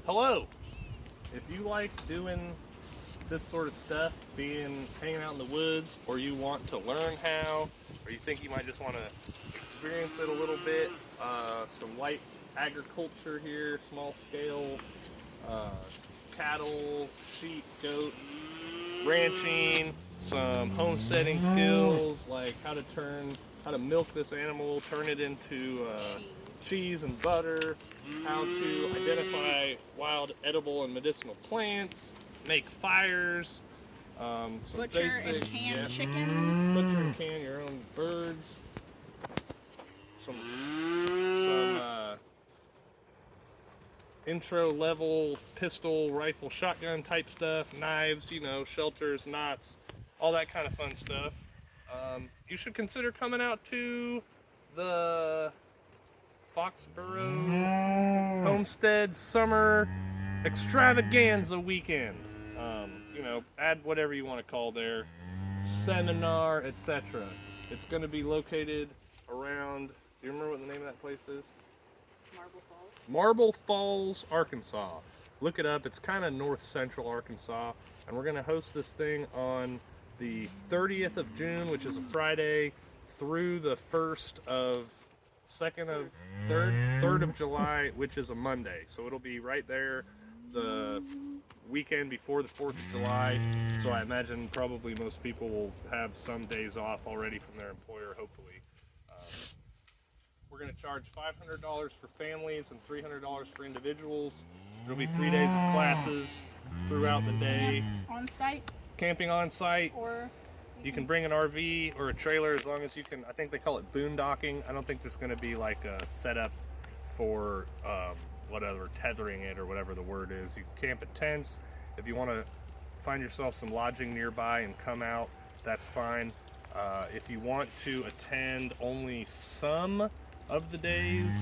Hello! If you like doing this sort of stuff, hanging out in the woods, or you want to learn how, or you think you might just want to experience it a little bit, some light agriculture here, small scale, uh, cattle, sheep, goat, ranching, some homesteading skills, like how to milk this animal, turn it into cheese and butter, how to identify wild edible and medicinal plants, make fires, some butcher basic, and can yeah, chickens. butcher and can your own birds, some intro level pistol, rifle, shotgun type stuff, knives, shelters, knots, all that kind of fun stuff. You should consider coming out to the Foxborough Homestead Summer Extravaganza Weekend. Add whatever you want to call there, seminar, etc. It's going to be located around, do you remember what the name of that place is? Marble Falls. Marble Falls, Arkansas. Look it up. It's kind of north central Arkansas, and we're going to host this thing on the 30th of June, which is a Friday, through the 3rd of July, which is a Monday. So it'll be right there the weekend before the 4th of July. So I imagine probably most people will have some days off already from their employer, hopefully. We're going to charge $500 for families and $300 for individuals. There'll be 3 days of classes throughout the day. On site? Camping on site. Or you can bring an RV or a trailer as long as you can. I think they call it boondocking. I don't think there's going to be like a setup for whatever, tethering it or whatever the word is. You can camp in tents. If you want to find yourself some lodging nearby and come out, that's fine. If you want to attend only some of the days,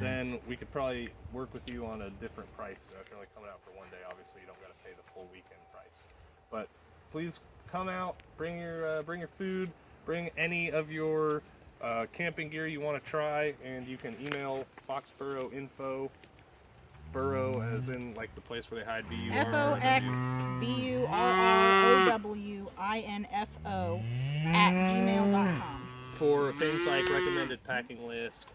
then we could probably work with you on a different price. If you're only coming out for one day, obviously you don't got to pay the full weekend price. But please come out, bring your food, bring any of your camping gear you want to try, and you can email Foxborough info, Burrow as in like the place where they hide FOXBURROWINFO @gmail.com. for things like recommended packing list,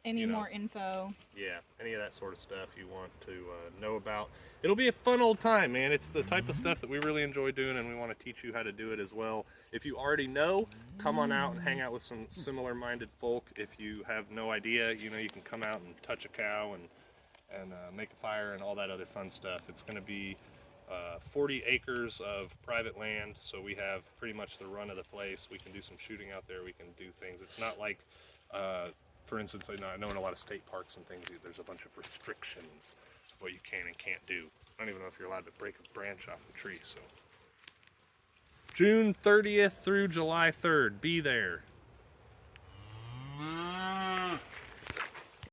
any more info. Yeah, any of that sort of stuff you want to know about. It'll be a fun old time, man. It's the type of stuff that we really enjoy doing, and we want to teach you how to do it as well. If you already know, come on out and hang out with some similar-minded folk. If you have no idea, you can come out and touch a cow and make a fire and all that other fun stuff. It's going to be 40 acres of private land, so we have pretty much the run of the place. We can do some shooting out there. We can do things. It's not like, for instance, I know in a lot of state parks and things, there's a bunch of restrictions of what you can and can't do. I don't even know if you're allowed to break a branch off the tree. So June 30th through July 3rd, be there.